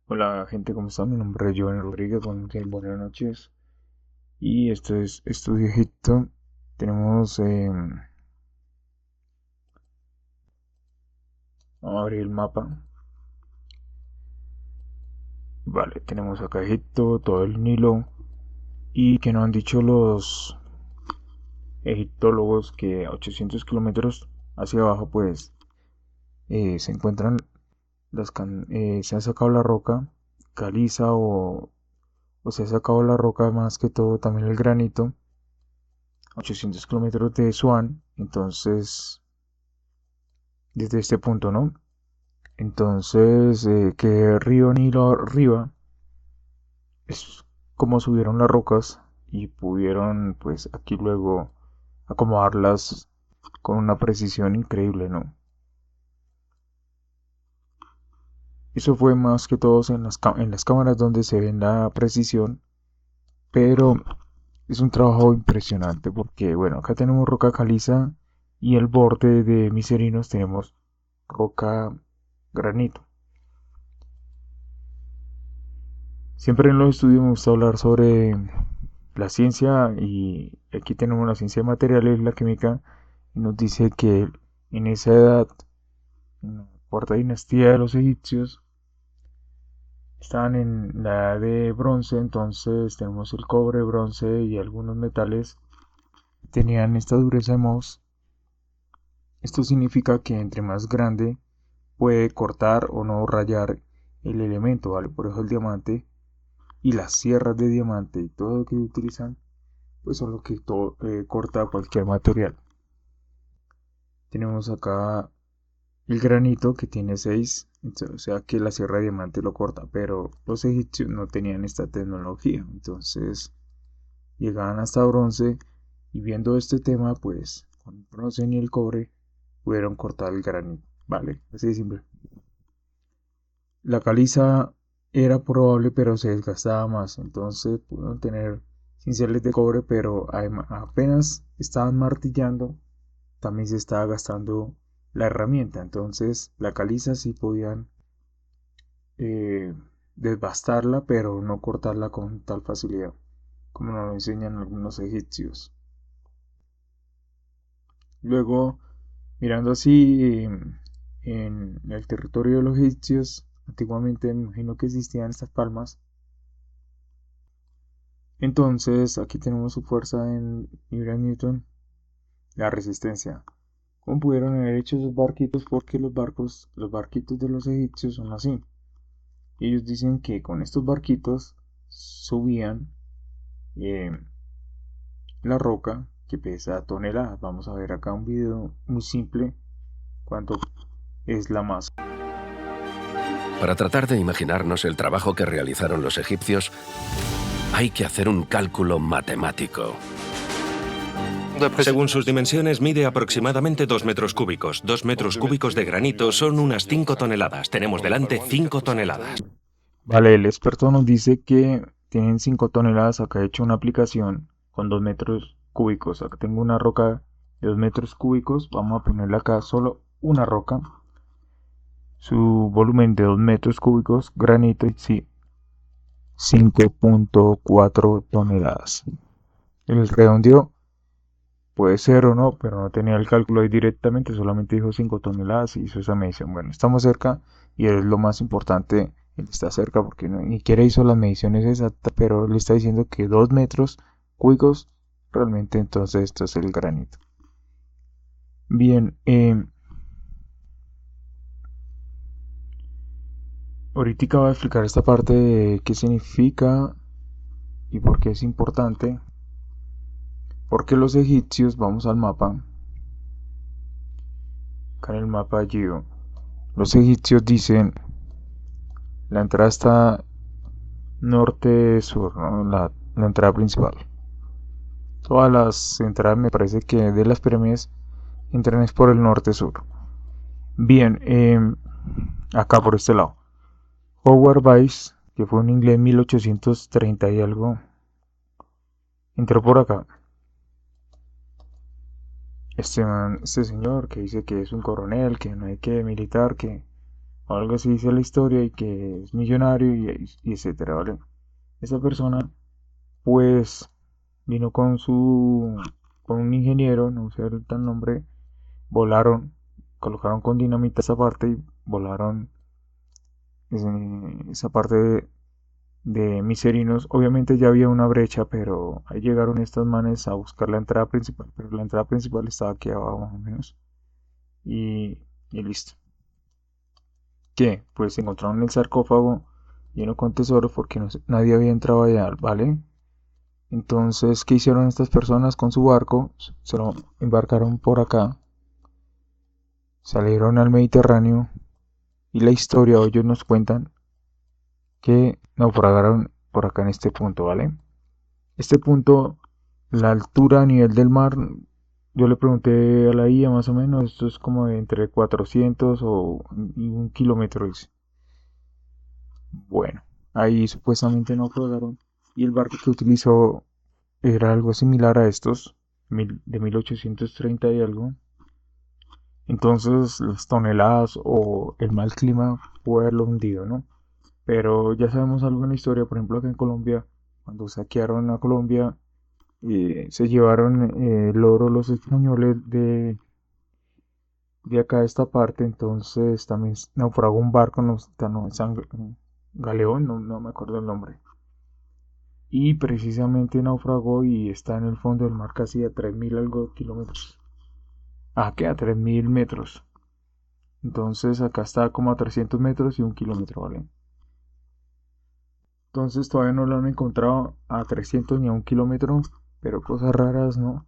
Hola gente, ¿cómo están? Mi nombre es Giovanni Rodríguez, buenas noches. Y esto es Estudio Egipto. Tenemos, vamos a abrir el mapa. Vale, tenemos acá Egipto, todo el Nilo. Y que nos han dicho los egiptólogos que a 800 kilómetros hacia abajo, pues se encuentran se ha sacado la roca caliza o se ha sacado la roca más que todo, también el granito. 800 kilómetros de Swan, entonces desde este punto, ¿no? Entonces, que río Nilo arriba es como subieron las rocas y pudieron, pues, aquí luego acomodarlas con una precisión increíble, ¿no? Eso fue más que todo en las cámaras donde se ve la precisión, pero es un trabajo impresionante porque, bueno, acá tenemos roca caliza y el borde de Miserinos tenemos roca granito. Siempre en los estudios me gusta hablar sobre la ciencia y aquí tenemos la ciencia de materiales y la química y nos dice que en esa edad, en la cuarta dinastía de los egipcios, estaban en la edad de bronce, entonces tenemos el cobre, bronce y algunos metales tenían esta dureza de Mohs. Esto significa que entre más grande puede cortar o no rayar el elemento, ¿vale? Por eso el diamante y las sierras de diamante y todo lo que utilizan pues son lo que corta cualquier material. Tenemos acá el granito que tiene 6, o sea que la sierra de diamante lo corta, pero los egipcios no tenían esta tecnología, entonces llegaban hasta bronce y viendo este tema, pues con el bronce y el cobre pudieron cortar el granito, ¿vale? Así de simple. La caliza era probable, pero se desgastaba más, entonces pudieron tener cinceles de cobre, pero apenas estaban martillando también se estaba gastando la herramienta. Entonces la caliza sí podían eh, desbastarla, pero no cortarla con tal facilidad, como nos lo enseñan algunos egipcios. Luego, mirando así en el territorio de los egipcios, antiguamente me imagino que existían estas palmas. Entonces, aquí tenemos su fuerza en Libra Newton, la resistencia. ¿Cómo pudieron haber hecho esos barquitos? Porque los barquitos de los egipcios son así. Ellos dicen que con estos barquitos subían eh, la roca que pesa toneladas. Vamos a ver acá un video muy simple cuánto es la masa. Para tratar de imaginarnos el trabajo que realizaron los egipcios, hay que hacer un cálculo matemático. Según sus dimensiones, mide aproximadamente 2 metros cúbicos. 2 metros cúbicos de granito son unas 5 toneladas. Tenemos delante 5 toneladas. Vale, el experto nos dice que tienen 5 toneladas. Acá he hecho una aplicación con 2 metros cúbicos. Acá tengo una roca de 2 metros cúbicos. Vamos a ponerle acá solo una roca. Su volumen de 2 metros cúbicos, granito, sí, 5.4 toneladas. El redondeo puede ser o no, pero no tenía el cálculo ahí directamente, solamente dijo 5 toneladas y hizo esa medición. Bueno, estamos cerca y es lo más importante, él está cerca porque ni siquiera hizo las mediciones exactas, pero le está diciendo que 2 metros cúbicos, realmente entonces esto es el granito. Bien, ahorita voy a explicar esta parte de qué significa y por qué es importante. Porque los egipcios, vamos al mapa, acá en el mapa allí, los egipcios dicen, la entrada está norte-sur, ¿no? La entrada principal. Todas las entradas me parece que de las pirámides entran es por el norte-sur. Bien, acá por este lado. Howard Weiss, que fue un inglés en 1830 y algo, entró por acá. Este señor que dice que es un coronel, que no hay que militar, que o algo así dice la historia, y que es millonario y etcétera, ¿vale? Esa persona pues vino con un ingeniero, no sé el tal nombre, volaron, colocaron con dinamita esa parte y volaron esa parte de Miserinos. Obviamente ya había una brecha, pero ahí llegaron estas manes a buscar la entrada principal, pero la entrada principal estaba aquí abajo más o menos. Y listo. ¿Qué? Pues encontraron el sarcófago lleno con tesoros porque nadie había entrado allá, ¿vale? Entonces, ¿qué hicieron estas personas con su barco? Se lo embarcaron por acá, salieron al Mediterráneo y la historia, o ellos nos cuentan que naufragaron por acá en este punto, ¿vale? Este punto, la altura a nivel del mar, yo le pregunté a la IA más o menos, esto es como de entre 400 y 1 kilómetro, dice. Bueno, ahí supuestamente naufragaron y el barco que utilizó era algo similar a estos, de 1830 y algo. Entonces las toneladas o el mal clima puede haberlo hundido, ¿no? Pero ya sabemos algo en la historia, por ejemplo acá en Colombia, cuando saquearon a Colombia, se llevaron el oro los españoles de acá a esta parte, entonces también naufragó un barco, Galeón, no me acuerdo el nombre. Y precisamente naufragó y está en el fondo del mar casi a 3000 algo kilómetros. Que a 3000 metros. Entonces acá está como a 300 metros y 1 kilómetro, ¿vale? Entonces todavía no lo han encontrado a 300 ni a 1 kilómetro, pero cosas raras, ¿no?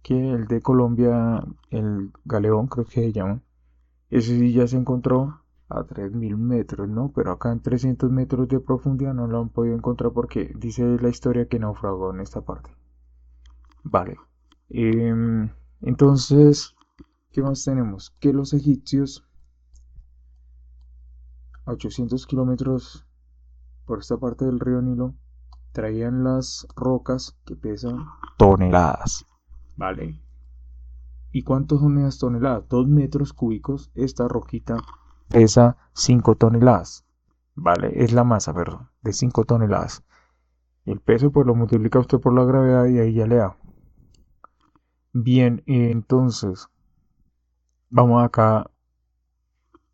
Que el de Colombia, el Galeón creo que se llama, ese sí ya se encontró a 3000 metros, ¿no? Pero acá en 300 metros de profundidad no lo han podido encontrar porque dice la historia que naufragó en esta parte. Vale. Entonces, ¿qué más tenemos? Que los egipcios a 800 kilómetros por esta parte del río Nilo traían las rocas que pesan toneladas. Vale. ¿Y cuántos son esas toneladas? 2 metros cúbicos. Esta roquita pesa 5 toneladas. Vale, es la masa, perdón, de 5 toneladas. El peso pues lo multiplica usted por la gravedad y ahí ya le da. Bien, entonces vamos acá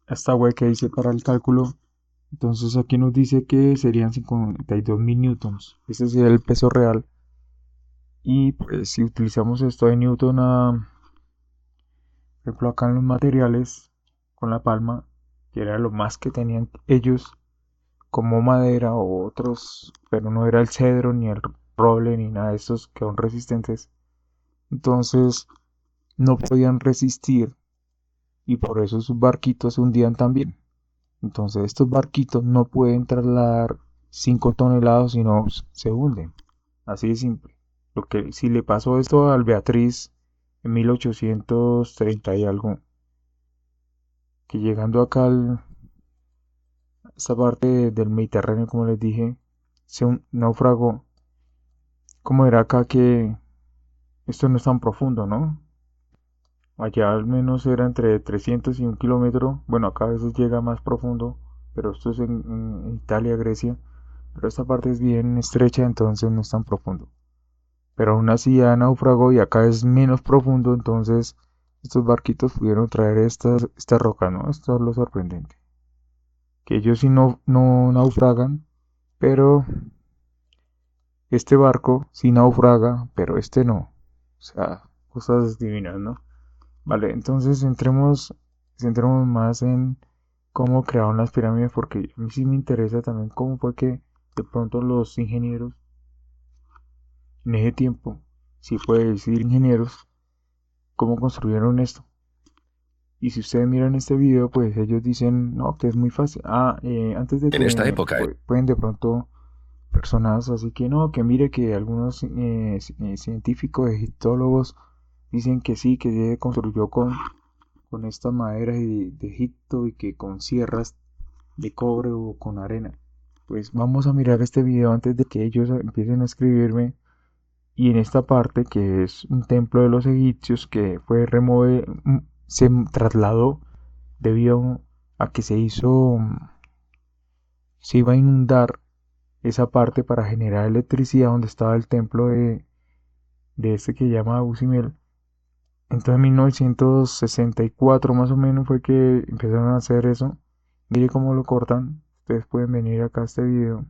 a esta web que dice para el cálculo. Entonces aquí nos dice que serían 52.000 newtons. Ese sería el peso real. Y pues si utilizamos esto de newton por ejemplo acá en los materiales con la palma, que era lo más que tenían ellos como madera o otros, pero no era el cedro ni el roble ni nada de estos que son resistentes. Entonces no podían resistir y por eso sus barquitos se hundían también. Entonces estos barquitos no pueden trasladar 5 toneladas si no se hunden. Así de simple. Lo que si le pasó esto al Beatriz en 1830 y algo, que llegando acá a esta parte del Mediterráneo, como les dije, se naufragó. Como era acá que esto no es tan profundo, ¿no? Allá al menos era entre 300 y 1 kilómetro. Bueno, acá a veces llega más profundo, pero esto es en Italia, Grecia. Pero esta parte es bien estrecha, entonces no es tan profundo. Pero aún así ya naufragó y acá es menos profundo, entonces estos barquitos pudieron traer esta roca, ¿no? Esto es lo sorprendente. Que ellos sí no naufragan, pero este barco sí naufraga, pero este no. O sea, cosas divinas, ¿no? Vale, entonces centremos más en cómo crearon las pirámides, porque a mí sí me interesa también cómo fue que de pronto los ingenieros en ese tiempo, si puede decir ingenieros, cómo construyeron esto. Y si ustedes miran este video, pues ellos dicen, no, que es muy fácil. Antes de En esta que época, pueden de pronto personas, así que no, que mire que algunos científicos, egiptólogos, dicen que sí, que se construyó con estas maderas de Egipto y que con sierras de cobre o con arena. Pues vamos a mirar este video antes de que ellos empiecen a escribirme. Y en esta parte, que es un templo de los egipcios que fue se trasladó debido a que se iba a inundar esa parte para generar electricidad donde estaba el templo de este que llama Usimel. Entonces en 1964 más o menos fue que empezaron a hacer eso. Mire cómo lo cortan. Ustedes pueden venir acá a este video.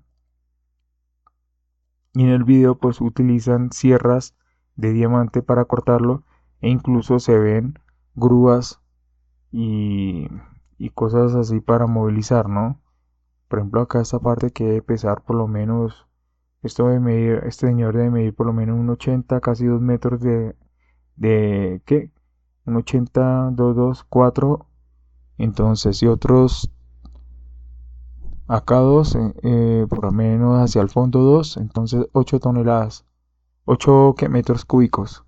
Y en el video pues utilizan sierras de diamante para cortarlo. E incluso se ven grúas y, y cosas así para movilizar, ¿no? Por ejemplo acá esta parte que debe pesar por lo menos, este señor debe medir por lo menos un 80, casi 2 metros ¿qué? Un 80, 2, 4. Entonces, y otros acá 2, por lo menos hacia el fondo 2, entonces 8 toneladas, 8 metros cúbicos.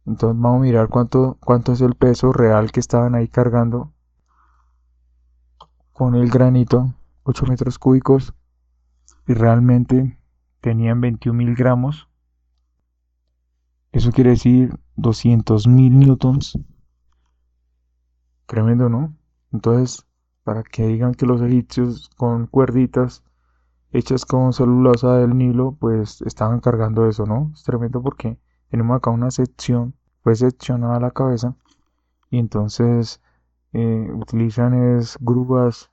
Entonces vamos a mirar cuánto es el peso real que estaban ahí cargando con el granito, 8 metros cúbicos, y realmente tenían 21.000 gramos. Eso quiere decir 200.000 newtons. Tremendo, ¿no? Entonces, para que digan que los egipcios con cuerditas hechas con celulosa del Nilo, pues estaban cargando eso, ¿no? Es tremendo porque tenemos acá una sección, fue seccionada la cabeza, y entonces utilizan grúas,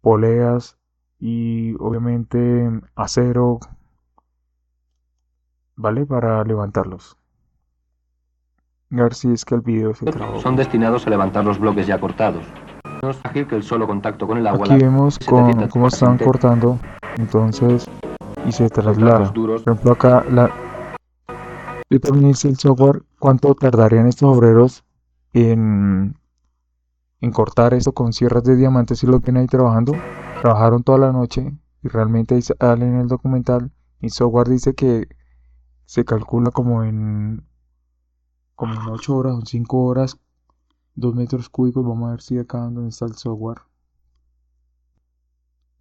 poleas y obviamente acero, ¿vale? Para levantarlos. A ver si es que el video se trabó. Son destinados a levantar los bloques ya cortados. No es fácil que el solo contacto con el agua. Aquí vemos cómo están cortando, entonces, y se traslada. Por ejemplo, acá yo también hice el software, cuánto tardarían estos obreros en cortar esto con sierras de diamantes si lo tienen ahí trabajando. Trabajaron toda la noche y realmente ahí sale en el documental. Mi software dice que se calcula como en 8 horas o 5 horas, 2 metros cúbicos. Vamos a ver si acá donde está el software.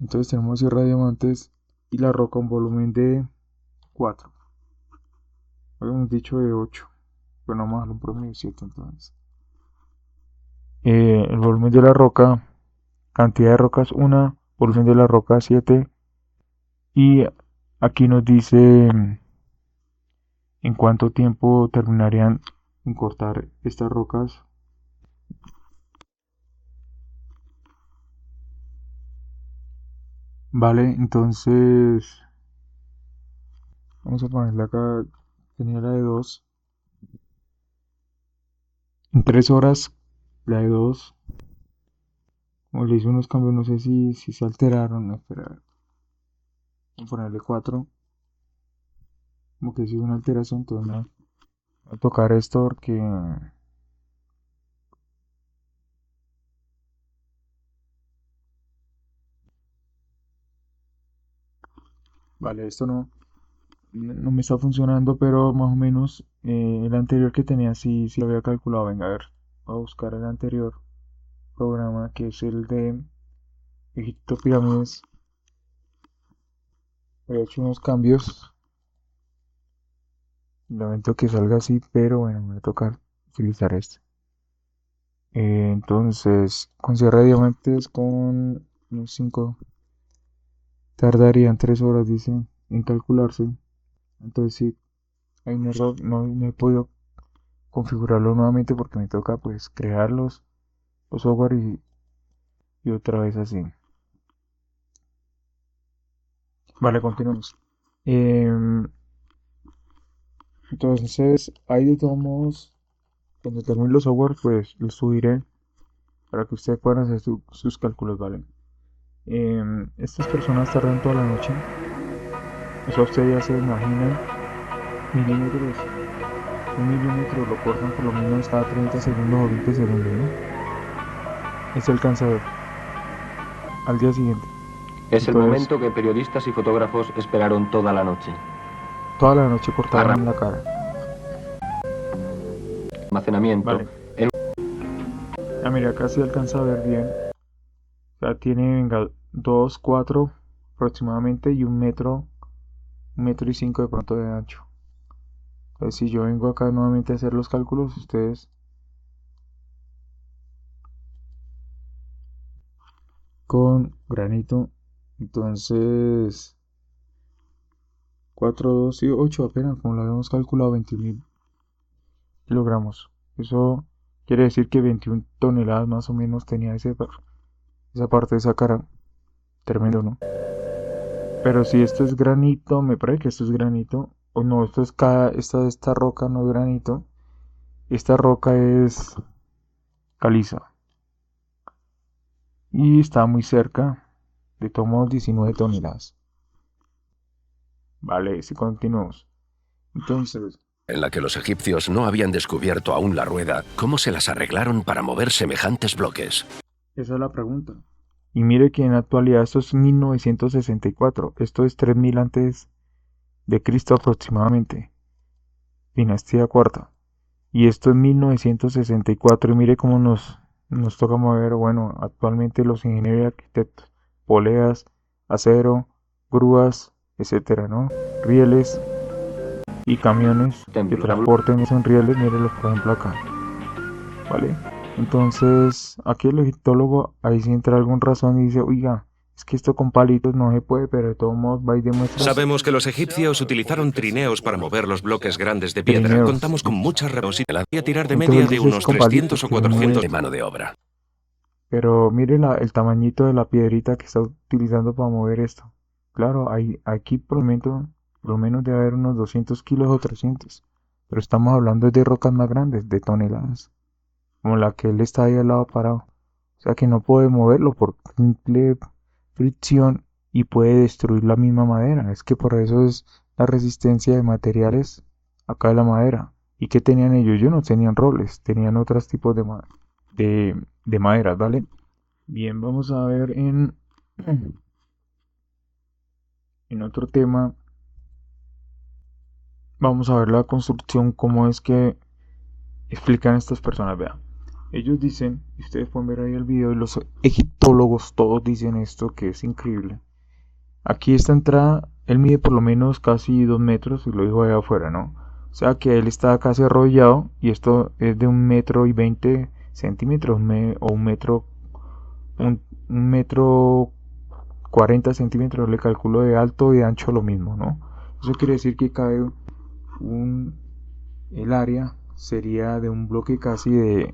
Entonces tenemos sierra de diamantes y la roca un volumen de 4. Habíamos dicho de 8. Bueno, vamos a darle un promedio de 7 entonces. El volumen de la roca, cantidad de rocas 1, volumen de la roca 7. Y aquí nos dice en cuánto tiempo terminarían en cortar estas rocas. Vale, entonces vamos a ponerla acá. Tenía la de 2. En 3 horas, la de 2. Como le hice unos cambios, no sé si se alteraron. No, espera, vamos a ponerle 4. Como que si una alteración, entonces no. Voy a tocar esto porque vale, esto no me está funcionando, pero más o menos el anterior que tenía sí lo había calculado. Venga, a ver, voy a buscar el anterior programa que es el de Egipto Pirámides. He hecho unos cambios. Lamento que salga así, pero bueno, me va a tocar utilizar este. Entonces, con sierra de diamantes con unos 5 tardarían 3 horas, dice, en calcularse. Entonces, sí, hay un error, no he podido configurarlo nuevamente porque me toca pues crear los software y otra vez así. Vale, continuamos. Entonces, ahí de todos modos, cuando termine los software, pues los subiré para que ustedes puedan hacer sus cálculos, ¿vale? Estas personas tardan toda la noche. Eso ustedes ya se imaginan. Milímetros. Un milímetro lo cortan por lo menos cada 30 segundos o 20 segundos, ¿no? Se alcanza a ver. Al día siguiente. Es el momento que periodistas y fotógrafos esperaron toda la noche. Toda la noche cortaban la cara. Almacenamiento. Vale. Mira, acá se alcanza a ver bien. O sea, tiene, venga, 2, 4 aproximadamente y 1 metro y 5 de pronto de ancho. Entonces, si yo vengo acá nuevamente a hacer los cálculos, ustedes con granito. Entonces 4, 2 y 8 apenas, como lo habíamos calculado, 21.000 kilogramos. Eso quiere decir que 21 toneladas más o menos tenía esa parte de esa cara. Tremendo, ¿no? Pero si esto es granito, me parece que esto es granito. O no, esto es esta roca no es granito. Esta roca es caliza. Y está muy cerca. De todos modos, 19 toneladas. Vale, si continuamos. Entonces, en la que los egipcios no habían descubierto aún la rueda, ¿cómo se las arreglaron para mover semejantes bloques? esa es la pregunta. Y mire que en la actualidad esto es 1964. Esto es 3000 antes de Cristo aproximadamente. Dinastía cuarta. Y esto es 1964. Y mire cómo nos toca mover, bueno, actualmente los ingenieros y arquitectos. Poleas, acero, grúas, etcétera, ¿no? Rieles y camiones que transporten esos rieles. Mírenlos, por ejemplo, acá. ¿Vale? Entonces, aquí el egiptólogo ahí sí entra algún razón y dice, oiga, es que esto con palitos no se puede, pero de todos modos va y demuestra. Sabemos que los egipcios utilizaron trineos para mover los bloques grandes de piedra. Trineos. Contamos con muchas reposiciones. La tirar de Entonces, media de es unos con 300 palitos o que se mueve. 400. De mano de obra. Pero mire el tamañito de la piedrita que está utilizando para mover esto. Claro, aquí por lo menos debe haber unos 200 kilos o 300. Pero estamos hablando de rocas más grandes, de toneladas. Como la que él está ahí al lado parado. O sea que no puede moverlo por simple fricción y puede destruir la misma madera. Es que por eso es la resistencia de materiales acá de la madera. ¿Y qué tenían ellos? Ellos no tenían robles, tenían otros tipos de maderas, ¿vale? Bien, vamos a ver en otro tema. Vamos a ver la construcción, cómo es que explican estas personas. Vean, ellos dicen, y ustedes pueden ver ahí el video, y los egiptólogos todos dicen esto, que es increíble. Aquí esta entrada, él mide por lo menos casi 2 metros, y lo dijo allá afuera, ¿no? O sea que él está casi arrollado, y esto es de 1,20 m o un metro 40 centímetros, le calculo de alto y de ancho lo mismo, ¿no? Eso quiere decir que cabe el área sería de un bloque casi de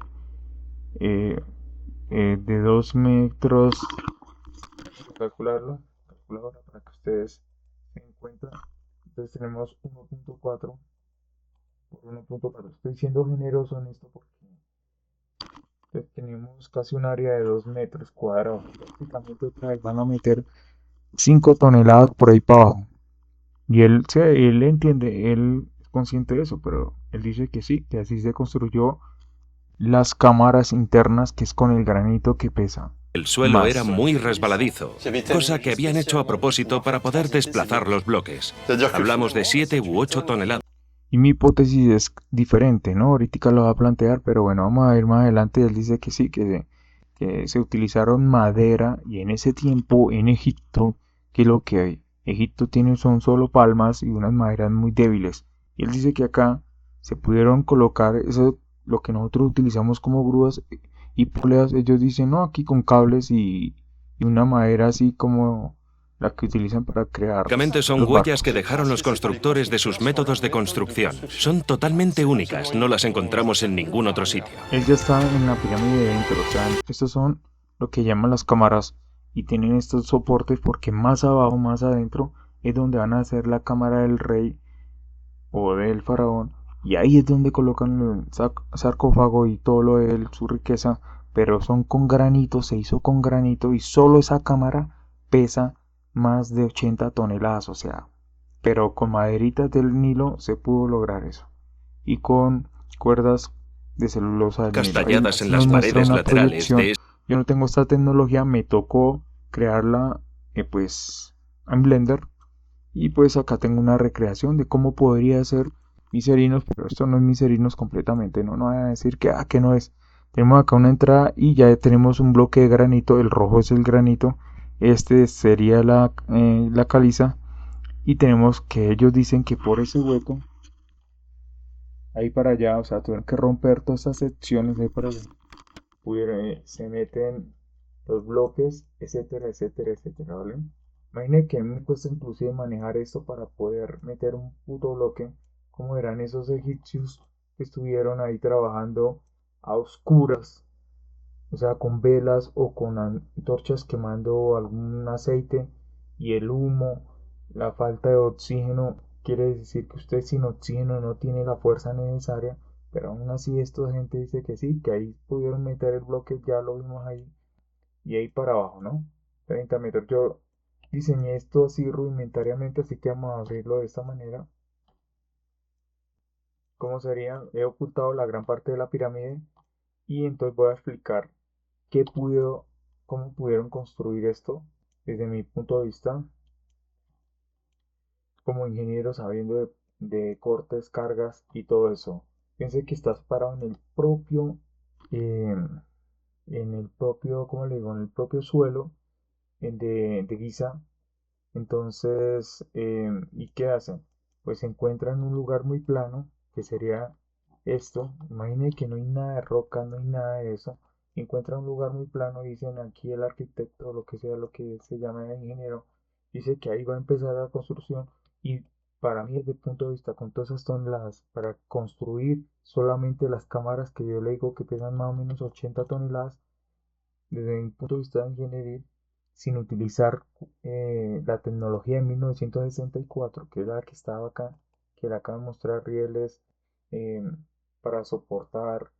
2 metros. Calcularlo para que ustedes se den cuenta. Entonces tenemos 1.4 por 1.4. Estoy siendo generoso en esto porque tenemos casi un área de 2 metros cuadrados. Prácticamente otra vez van a meter 5 toneladas por ahí para abajo. Y él entiende, él es consciente de eso, pero él dice que sí, que así se construyó las cámaras internas, que es con el granito que pesa. El suelo Más. era muy resbaladizo, cosa que habían hecho a propósito para poder desplazar los bloques. Hablamos de 7 u 8 toneladas. Y mi hipótesis es diferente, ¿no? Ahorita lo va a plantear, pero bueno, vamos a ver más adelante. Él dice que sí, que se utilizaron madera, y en ese tiempo en Egipto, ¿qué es lo que hay? Egipto son solo palmas y unas maderas muy débiles. Y él dice que acá se pudieron colocar eso, lo que nosotros utilizamos como grúas y poleas. Ellos dicen, no, aquí con cables y una madera así como la que utilizan para crear. Básicamente son los huellas barcos. que dejaron los constructores de sus métodos de construcción. Son totalmente únicas, no las encontramos en ningún otro sitio. Él ya está en la pirámide dentro, o sea, estos son lo que llaman las cámaras y tienen estos soportes porque más abajo, más adentro es donde van a hacer la cámara del rey o del faraón, y ahí es donde colocan el sarcófago y todo lo de su riqueza, pero son con granito, se hizo con granito, y solo esa cámara pesa más de 80 toneladas, o sea, pero con maderitas del Nilo se pudo lograr eso, y con cuerdas de celulosa del Nilo. Talladas Ahí en las nos muestra paredes una laterales proyección. de Yo no tengo esta tecnología, me tocó crearla pues en Blender, y pues acá tengo una recreación de cómo podría ser Miserinos, pero esto no es Miserinos completamente, no van a decir que no es. Tenemos acá una entrada y ya tenemos un bloque de granito, el rojo es el granito, este sería la caliza, y tenemos que ellos dicen que por ese hueco, ahí para allá, o sea, tuvieron que romper todas estas secciones de ahí para allá, se meten los bloques, etcétera, etcétera, etcétera, ¿vale? Imagine que a mí me cuesta inclusive manejar esto para poder meter un puto bloque, como eran esos egipcios que estuvieron ahí trabajando a oscuras, o sea, con velas o con antorchas quemando algún aceite, y el humo, la falta de oxígeno, quiere decir que usted sin oxígeno no tiene la fuerza necesaria, pero aún así esta gente dice que sí, que ahí pudieron meter el bloque, ya lo vimos ahí, y ahí para abajo, ¿no? 30 metros. Yo diseñé esto así rudimentariamente, así que vamos a abrirlo de esta manera. ¿Cómo sería? He ocultado la gran parte de la pirámide y entonces voy a explicar qué pudo, cómo pudieron construir esto desde mi punto de vista como ingeniero, sabiendo de cortes, cargas y todo eso. Piense que estás parado eh, en el propio, ¿cómo le digo? En el propio suelo de Giza. Entonces, ¿y qué hacen? Pues se encuentran en un lugar muy plano, que sería esto. Imaginen que no hay nada de roca, no hay nada de eso. Encuentran un lugar muy plano, dicen aquí el arquitecto, lo que sea, lo que se llama el ingeniero, dice que ahí va a empezar la construcción. Y para mí, desde el punto de vista, con todas esas toneladas, para construir solamente las cámaras que yo le digo que pesan más o menos 80 toneladas, desde mi punto de vista de ingeniería, sin utilizar la tecnología de 1964, que es la que estaba acá, que le acabo de mostrar rieles eh, para soportar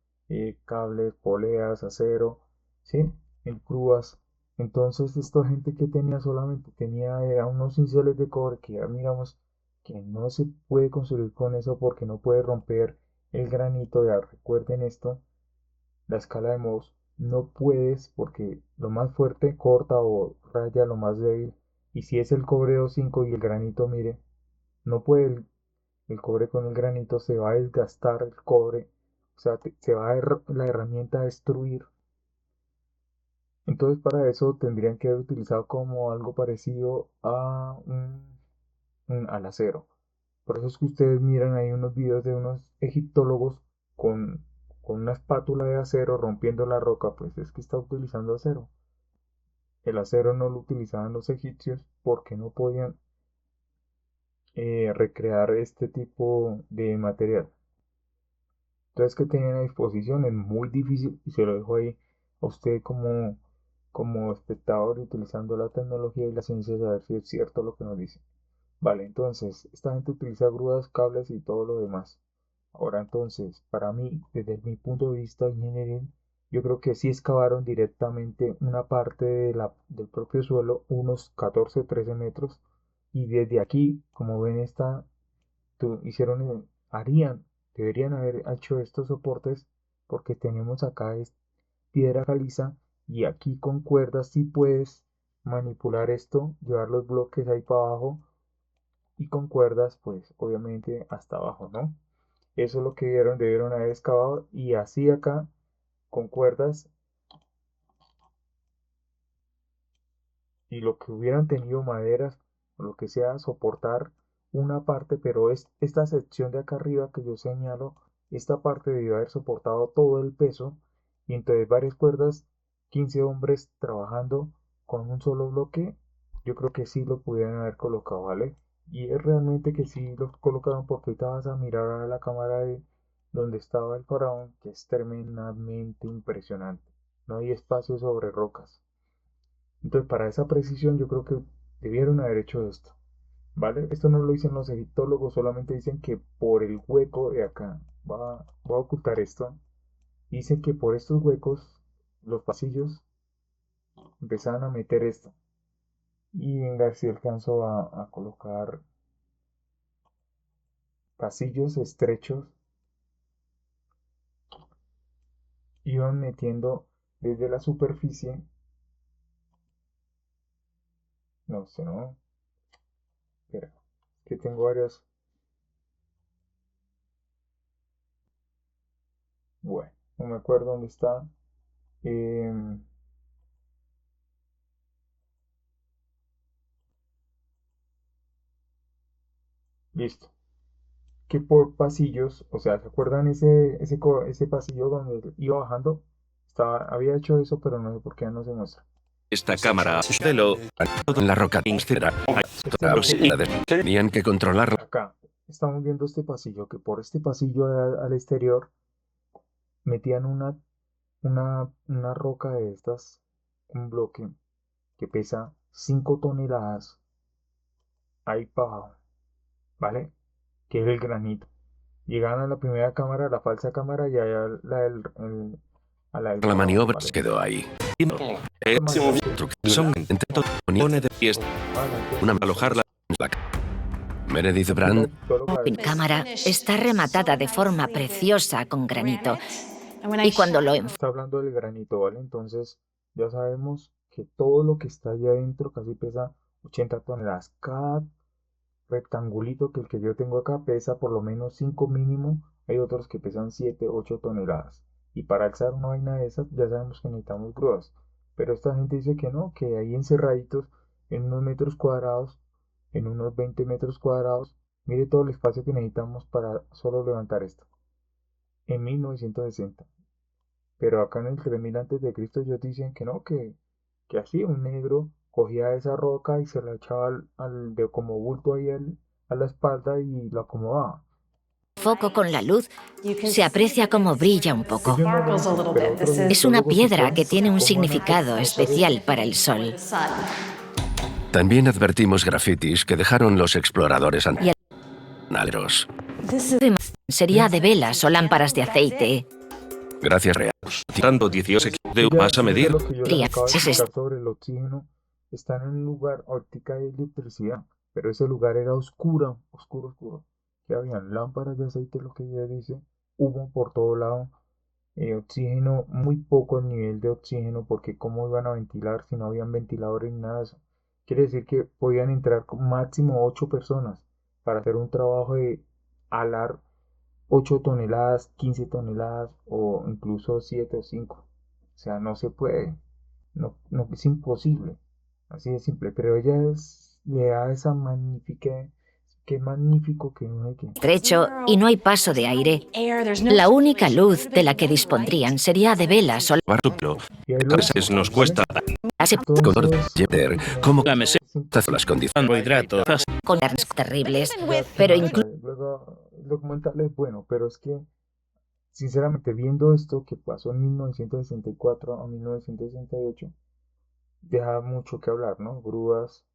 cables, poleas, acero, ¿sí? En grúas. Entonces, esta gente que tenía solamente tenía era unos cinceles de cobre que ya miramos que no se puede construir con eso porque no puede romper el granito. Ya recuerden esto, la escala de Mohs, no puedes porque lo más fuerte corta o raya lo más débil. Y si es el cobre 2.5 y el granito, mire, no puede el cobre con el granito, se va a desgastar el cobre, o sea, se va a la herramienta a destruir. Entonces para eso tendrían que haber utilizado como algo parecido a al acero. Por eso es que ustedes miran ahí unos videos de unos egiptólogos con, con una espátula de acero rompiendo la roca, pues es que está utilizando acero. El acero no lo utilizaban los egipcios porque no podían recrear este tipo de material. Entonces, que tenían a disposición es muy difícil y se lo dejo ahí a usted como espectador utilizando la tecnología y la ciencia, a ver si es cierto lo que nos dice. Vale, entonces, esta gente utiliza grúas, cables y todo lo demás. Ahora, entonces, para mí, desde mi punto de vista ingenieril, yo creo que sí excavaron directamente una parte del propio suelo, unos 14 o 13 metros, y desde aquí, como ven, hicieron, deberían haber hecho estos soportes, porque tenemos acá piedra caliza, y aquí con cuerdas sí puedes manipular esto, llevar los bloques ahí para abajo y con cuerdas, pues obviamente hasta abajo, ¿no? Eso es lo que debieron haber excavado y así acá con cuerdas y lo que hubieran tenido maderas o lo que sea, soportar una parte, pero es esta sección de acá arriba que yo señalo, esta parte debió haber soportado todo el peso y entonces varias cuerdas, 15 hombres trabajando con un solo bloque, yo creo que sí lo pudieran haber colocado, ¿vale? Y es realmente que sí lo colocaron porque ahorita vas a mirar a la cámara de donde estaba el faraón, que es tremendamente impresionante. No hay espacio sobre rocas. Entonces, para esa precisión, yo creo que debieron haber hecho esto, ¿vale? Esto no lo dicen los egiptólogos, solamente dicen que por el hueco de acá, voy a ocultar esto, dicen que por estos huecos, los pasillos empezaban a meter esto. Y venga, si alcanzo a colocar pasillos estrechos, iban metiendo desde la superficie, no sé, no, espera, que tengo varias, bueno, no me acuerdo dónde está. em, Listo. Que por pasillos, o sea, ¿se acuerdan ese pasillo donde iba bajando? Había hecho eso, pero no sé por qué ya no se muestra. Esta cámara modelo En la roca será tenían que controlarla. Acá estamos viendo este pasillo, que por este pasillo al exterior metían una roca de estas, un bloque que pesa 5 toneladas ahí para abajo, ¿vale? Que es el granito. Llegaron a la primera cámara, la falsa cámara y allá a la del La trabajo, maniobra ¿vale? quedó ahí. son intento pone de fiesta una alojarla. Meredith Brand La cámara está rematada de forma preciosa con granito. Y cuando lo Está hablando del granito, ¿vale? Entonces ya sabemos que todo lo que está ahí adentro casi pesa 80 toneladas. Cada rectangulito que el que yo tengo acá pesa por lo menos 5 mínimo. Hay otros que pesan 7, 8 toneladas. Y para alzar una vaina de esas ya sabemos que necesitamos grúas. Pero esta gente dice que no, que ahí encerraditos en unos metros cuadrados, en unos 20 metros cuadrados, mire todo el espacio que necesitamos para solo levantar esto. En 1960. Pero acá en el 3000 antes de Cristo ellos dicen que no, que así un negro cogía esa roca y se la echaba de como bulto ahí a la espalda y lo acomodaba. foco con la luz, se aprecia como brilla un poco. Ellos no lo dicen, pero otros Es una egiptólogos sí piedra pueden, que tiene un cómo van a significado notar especial eso. para el sol. también advertimos grafitis que dejaron los exploradores Y el anales. sería de velas o lámparas de aceite. Gracias real. Dando 18 de vas a medir. Lo que yo les Fría. acabo de Es explicar sobre el oxígeno, están en un lugar, óptica y electricidad, pero ese lugar era oscuro, oscuro, oscuro. Que habían lámparas de aceite, lo que ella dice, humo por todo lado, oxígeno, muy poco el nivel de oxígeno, porque cómo iban a ventilar si no habían ventiladores ni nada de eso. Quiere decir que podían entrar con máximo 8 personas para hacer un trabajo de alar 8 toneladas, 15 toneladas o incluso 7 o 5. O sea, no se puede, no, no es imposible, así de simple, pero le da esa magnífica, qué magnífico que no hay que. Estrecho y no hay paso de aire. La única luz de la que dispondrían sería de velas o Y ahí A lo veces dejo, nos ¿vale? cuesta. Color Entonces, Jeter, como es las imposible. condiciones. Carbohidratos. con carnes terribles, pero O sea, incluso luego el documental es bueno, pero es que, sinceramente, viendo esto que pasó en 1964 a 1968, deja mucho que hablar, ¿no? Grúas,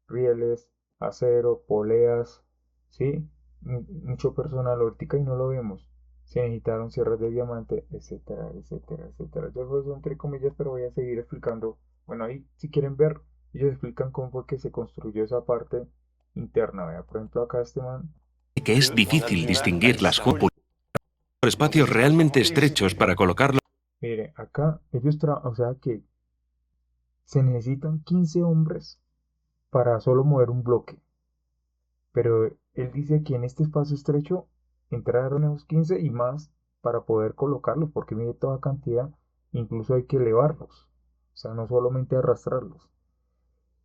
rieles, acero, poleas, ¿sí? Mucho personal hortica y no lo vemos. Se necesitaron sierras de diamante, etcétera, etcétera, etcétera. Yo hago eso entre comillas, pero voy a seguir explicando. Bueno, ahí si quieren ver, ellos explican cómo fue que se construyó esa parte interna. Vea, por ejemplo, acá este man, Que es difícil distinguir las por espacios realmente estrechos para colocarlo. mire, acá ellos o sea que se necesitan 15 hombres para solo mover un bloque. Pero él dice que en este espacio estrecho entraron esos 15 y más para poder colocarlos, porque mide toda cantidad, incluso hay que elevarlos, o sea, no solamente arrastrarlos.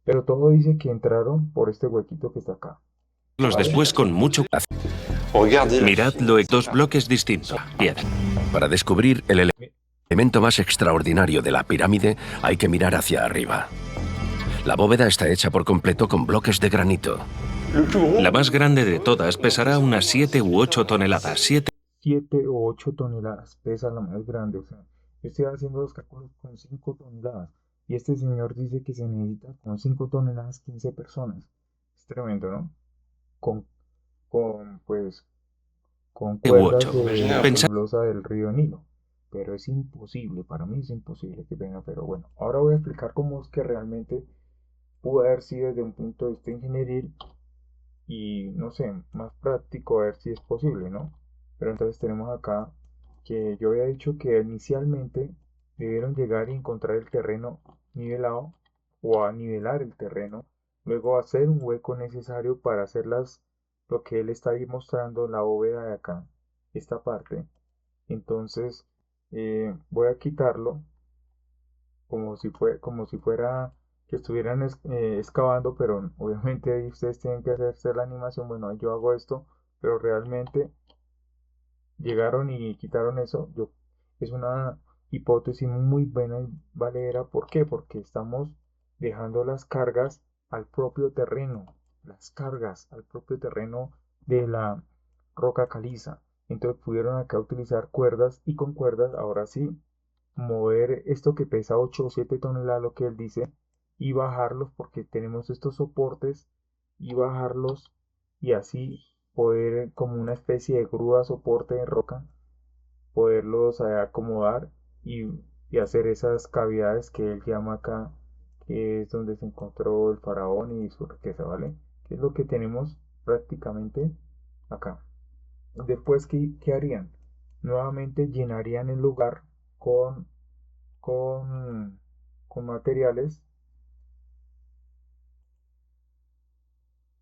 Pero todo dice que entraron por este huequito que está acá. Después con mucho. Miradlo en dos bloques distintos. Piedra. Para descubrir el elemento más extraordinario de la pirámide, hay que mirar hacia arriba. La bóveda está hecha por completo con bloques de granito. La más grande de todas pesará unas 7 u 8 toneladas. 7 7 o 8 toneladas pesa la más grande, o sea, yo estoy haciendo los cálculos con 5 toneladas. Y este señor dice que se necesita con 5 toneladas 15 personas. Es tremendo, ¿no? Con, pues, con u cuerdas 8. de la Pensar celulosa del río Nilo. Pero es imposible, para mí es imposible que venga. Pero bueno, ahora voy a explicar cómo es que realmente pudo haber sido desde un punto de vista ingenieril y, no sé, más práctico, a ver si es posible, ¿no? Pero entonces tenemos acá que yo había dicho que inicialmente debieron llegar y encontrar el terreno nivelado o a nivelar el terreno, luego hacer un hueco necesario para hacer lo que él está ahí mostrando, la bóveda de acá, esta parte. Entonces voy a quitarlo como si fuera que estuvieran excavando, pero obviamente ahí ustedes tienen que hacerse la animación. Bueno, ahí yo hago esto, pero realmente llegaron y quitaron eso. Es una hipótesis muy buena y valedera. ¿Por qué? Porque estamos dejando las cargas al propio terreno, de la roca caliza. Entonces pudieron acá utilizar cuerdas y con cuerdas, ahora sí, mover esto que pesa 8 o 7 toneladas, lo que él dice, y bajarlos porque tenemos estos soportes y bajarlos y así poder como una especie de grúa soporte de roca, poderlos acomodar y, y hacer esas cavidades que él llama acá, que es donde se encontró el faraón y su riqueza, ¿vale? Que es lo que tenemos prácticamente acá. Después, ¿qué harían? Nuevamente llenarían el lugar con, con, con materiales,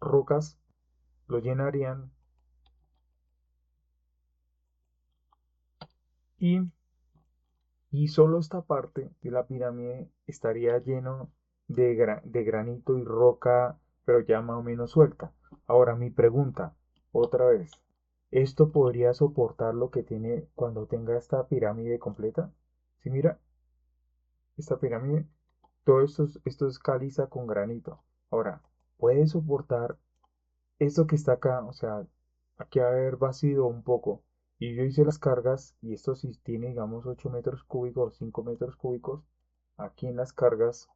rocas, lo llenarían y, y solo esta parte de la pirámide estaría lleno de granito y roca, pero ya más o menos suelta. Ahora mi pregunta, otra vez, ¿esto podría soportar lo que tiene cuando tenga esta pirámide completa? Si mira, esta pirámide, todo esto es caliza con granito. Ahora, ¿puede soportar esto que está acá? O sea, aquí haber vacío un poco. Y yo hice las cargas y esto sí tiene, digamos, 8 metros cúbicos, 5 metros cúbicos. Aquí en las cargas,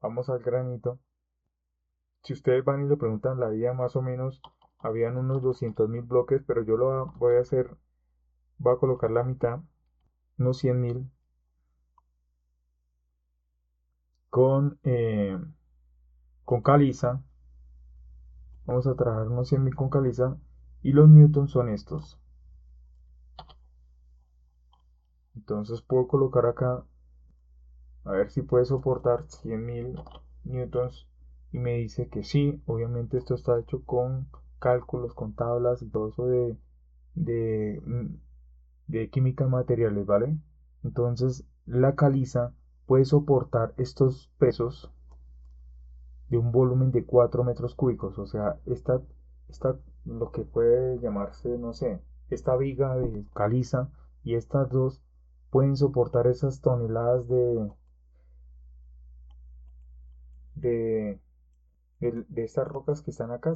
vamos al granito. Si ustedes van y le preguntan la vida, más o menos, habían unos 200.000 bloques, pero yo lo voy a hacer, voy a colocar la mitad, unos 100.000, con, eh, con caliza. Vamos a trabajar unos 100.000 con caliza y los newtons son estos. Entonces puedo colocar acá, a ver si puede soportar 100.000 newtons y me dice que sí. Obviamente esto está hecho con cálculos, con tablas y todo eso de, mm, de química de materiales, ¿vale? Entonces la caliza puede soportar estos pesos de un volumen de 4 metros cúbicos. O sea, lo que puede llamarse, no sé, esta viga de caliza y estas dos pueden soportar esas toneladas de, de estas rocas que están acá.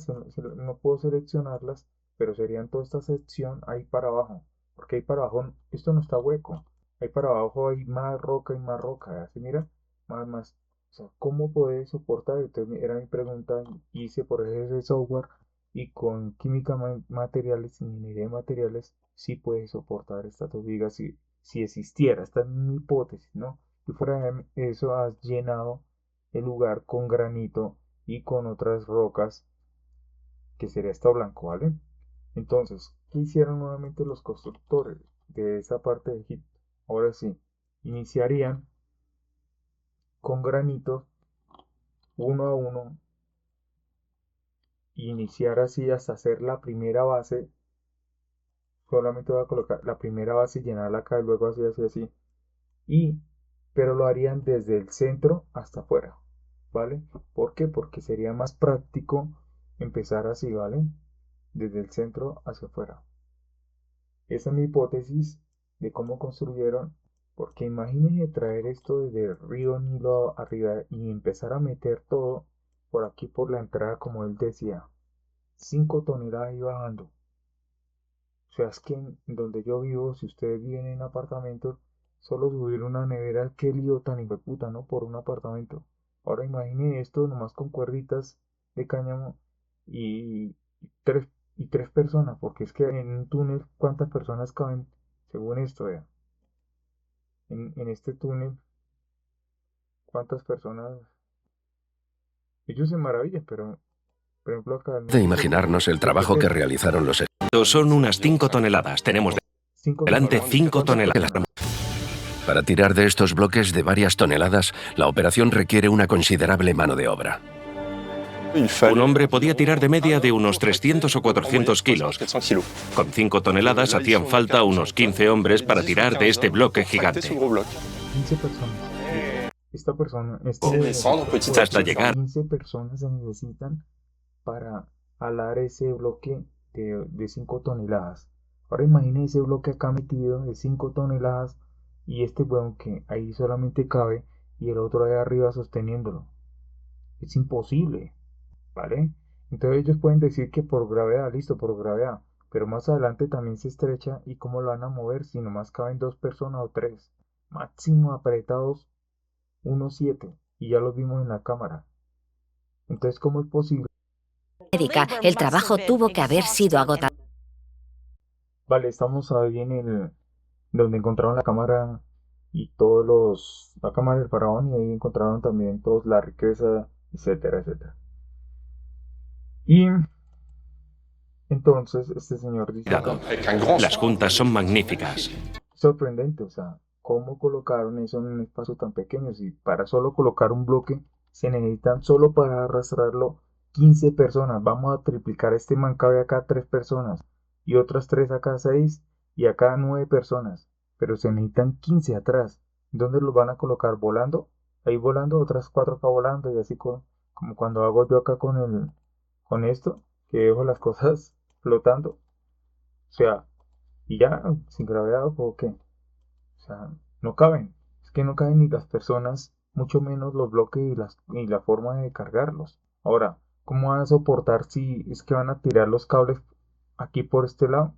No puedo seleccionarlas, pero serían toda esta sección ahí para abajo. Porque ahí para abajo, esto no está hueco. Ahí para abajo hay más roca y más roca. Así mira, más. O sea, ¿cómo puede soportar? Entonces era mi pregunta. Hice por ese software y con química materiales, ingeniería de materiales, sí puede soportar estas dos vigas si existiera. Esta es mi hipótesis, ¿no? Y fuera de eso has llenado el lugar con granito y con otras rocas, que sería esto blanco, ¿vale? Entonces, ¿qué hicieron nuevamente los constructores de esa parte de Egipto? Ahora sí, iniciarían con granito uno a uno, y iniciar así hasta hacer la primera base. Solamente voy a colocar la primera base y llenarla acá y luego así. Y, pero lo harían desde el centro hasta afuera, ¿vale? ¿Por qué? Porque sería más práctico empezar así, ¿vale? Desde el centro hacia afuera. Esa es mi hipótesis de cómo construyeron, porque imagínense traer esto desde el río Nilo arriba y empezar a meter todo por aquí por la entrada, como él decía, 5 toneladas y bajando. O sea, es que en donde yo vivo, si ustedes viven en apartamentos, solo subir una nevera, qué lío tan hijueputa, ¿no? Por un apartamento. Ahora imaginen esto nomás con cuerditas de cáñamo y, y tres, y 3 personas, porque es que en un túnel, ¿cuántas personas caben? Según esto, vean. En este túnel, ¿cuántas personas? Ellos se maravillan, pero, por ejemplo, acá De nosotros imaginarnos el lo que trabajo que pesa, realizaron los Son unas 5 toneladas. Tenemos 5 delante toneladas. 5 ¿Cuántas toneladas. personas? Para tirar de estos bloques de varias toneladas, la operación requiere una considerable mano de obra. Un hombre podía tirar de media de unos 300 o 400 kilos. Con 5 toneladas hacían falta unos 15 hombres para tirar de este bloque gigante. 15 personas. Esta persona, Hasta llegar 15 personas se necesitan para alar ese bloque de 5 toneladas. Ahora imagine ese bloque acá metido de 5 toneladas y este hueón que ahí solamente cabe y el otro ahí arriba sosteniéndolo. Es imposible, ¿vale? Entonces ellos pueden decir que por gravedad, listo, por gravedad, pero más adelante también se estrecha y cómo lo van a mover si nomás caben dos personas o tres. Máximo apretados 1,7 y ya los vimos en la cámara. Entonces, ¿cómo es posible? Médica, el trabajo tuvo que haber sido agotador. Vale, estamos ahí en el donde encontraron la cámara y la cámara del faraón y ahí encontraron también todos la riqueza, etcétera, etcétera. Y entonces este señor dice acá, Las juntas son magníficas. sorprendente, o sea, cómo colocaron eso en un espacio tan pequeño. Si para solo colocar un bloque se necesitan solo para arrastrarlo 15 personas. Vamos a triplicar, este man cabe acá 3 personas y otras 3 acá 6 y acá 9 personas. Pero se necesitan 15 atrás. ¿Dónde los van a colocar? ¿Volando? Ahí volando, otras 4 acá volando y así como cuando hago yo acá con esto, que dejo las cosas flotando. O sea, y ya, sin gravedad o qué. O sea, no caben. Es que no caben ni las personas, mucho menos los bloques y la forma de cargarlos. Ahora, ¿cómo van a soportar si es que van a tirar los cables aquí por este lado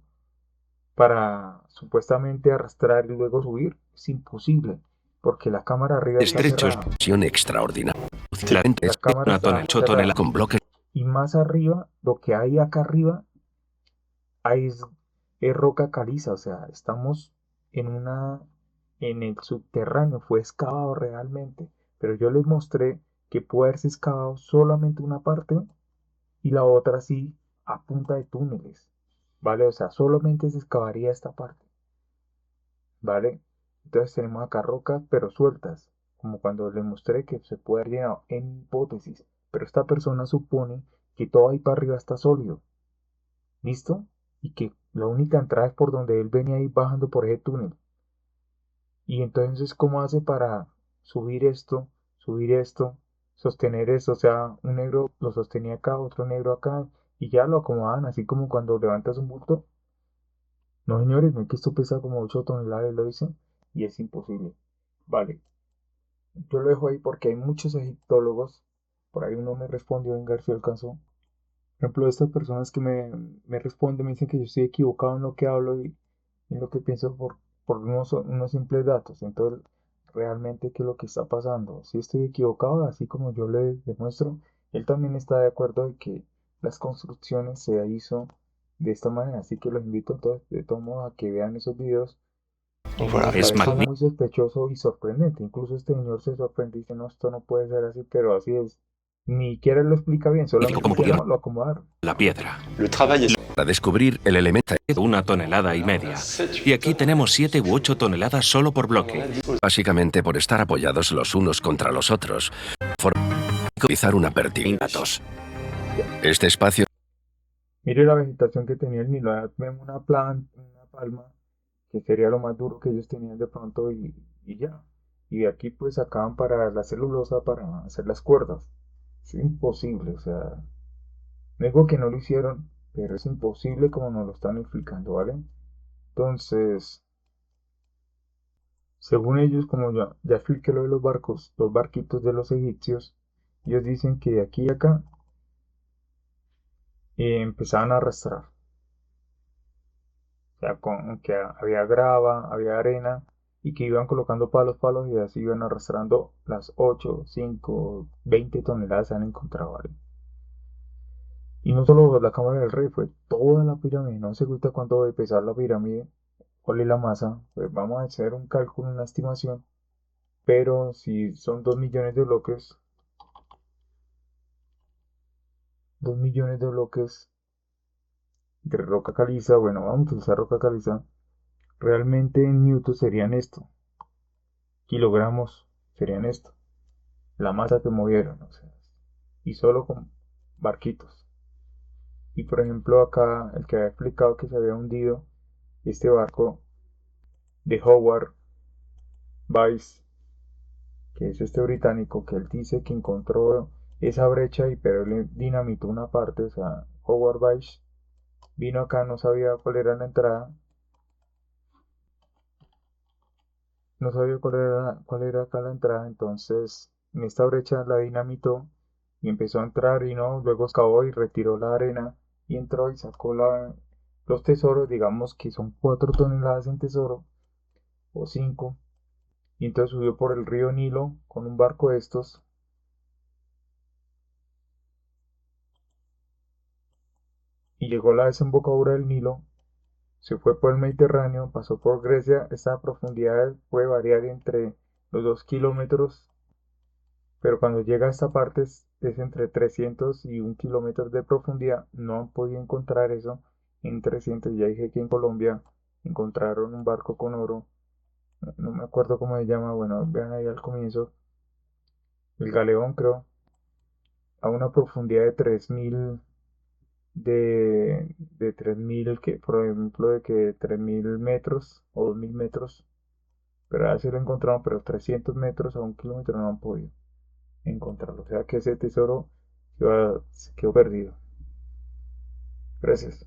para supuestamente arrastrar y luego subir? Es imposible, porque la cámara arriba está Estrechos, cerrada. presión extraordinaria. La gente La es cámara una está tonelada cerrada. con bloques. Y más arriba, lo que hay acá arriba, hay es roca caliza. O sea, estamos en en el subterráneo, fue excavado realmente, pero yo les mostré que puede haberse excavado solamente una parte y la otra sí a punta de túneles, ¿vale? O sea, solamente se excavaría esta parte, ¿vale? Entonces tenemos acá rocas, pero sueltas, como cuando les mostré que se puede haber llenado en hipótesis, pero esta persona supone que todo ahí para arriba está sólido, ¿listo? Y que la única entrada es por donde él venía ahí bajando por ese túnel. Y entonces, ¿cómo hace para subir esto, sostener esto? O sea, un negro lo sostenía acá, otro negro acá, y ya lo acomodaban, así como cuando levantas un bulto. No, señores, no es que esto pesa como 8 toneladas, lo dicen, y es imposible. Vale, yo lo dejo ahí porque hay muchos egiptólogos. Por ahí uno me respondió en García Alcanzó. Por ejemplo, estas personas que me responden me dicen que yo estoy equivocado en lo que hablo y en lo que pienso por unos simples datos. Entonces, realmente, ¿qué es lo que está pasando? Si estoy equivocado, así como yo le demuestro, él también está de acuerdo de que las construcciones se hizo de esta manera. Así que los invito entonces, de todo modo, a que vean esos videos. Y me Es parece magnífico. muy sospechoso y sorprendente. Incluso este señor se sorprende y dice, no, esto no puede ser así, pero así es. Ni siquiera lo explica bien, solamente Como dice, pudieron no, lo acomodaron. la piedra. Para descubrir el elemento 1,5 toneladas. Y aquí tenemos 7 u 8 toneladas solo por bloque. básicamente por estar apoyados los unos contra los otros, utilizar una pertigatos. Este espacio Mire la vegetación que tenía el Nilo. Vemos una planta, una palma, que sería lo más duro que ellos tenían de pronto y ya. Y de aquí pues sacaban para la celulosa para hacer las cuerdas. Es imposible, o sea, no digo que no lo hicieron, pero es imposible como nos lo están explicando, ¿vale? Entonces, según ellos, como ya expliqué lo de los barcos, los barquitos de los egipcios, ellos dicen que de aquí y acá empezaban a arrastrar. O sea, que había grava, había arena y que iban colocando palos y así iban arrastrando las 8 5 20 toneladas se han encontrado, ¿vale? Y no solo la cámara del rey, fue toda la pirámide. No sé ahorita cuánto debe pesar la pirámide, cuál es la masa. Pues vamos a hacer un cálculo, una estimación. Pero si son 2 millones de bloques, 2 millones de bloques de roca caliza, bueno, vamos a utilizar roca caliza. Realmente en newton serían esto, kilogramos serían esto, la masa que movieron, o sea, y solo con barquitos. Y por ejemplo acá el que había explicado que se había hundido este barco de Howard Weiss, que es este británico, que él dice que encontró esa brecha y pero él dinamitó una parte. O sea, Howard Weiss vino acá, no sabía cuál era la entrada, no sabía cuál era acá la entrada, entonces en esta brecha la dinamitó y empezó a entrar y no, luego excavó y retiró la arena y entró y sacó los tesoros, digamos que son 4 toneladas en tesoro o 5, y entonces subió por el río Nilo con un barco de estos y llegó a la desembocadura del Nilo. Se fue por el Mediterráneo, pasó por Grecia. Esta profundidad puede variar entre los 2 kilómetros, pero cuando llega a esta parte es entre 300 y 1 kilómetro de profundidad. No han podido encontrar eso en 300. Ya dije que en Colombia encontraron un barco con oro. No me acuerdo cómo se llama. Bueno, vean ahí al comienzo. El galeón, creo. A una profundidad de 3000. De 3000, que por ejemplo, de que 3000 metros o 2000 metros. Pero así lo encontraron, pero 300 metros a 1 kilómetro no han podido encontrarlo. O sea que ese tesoro se quedó perdido. Gracias.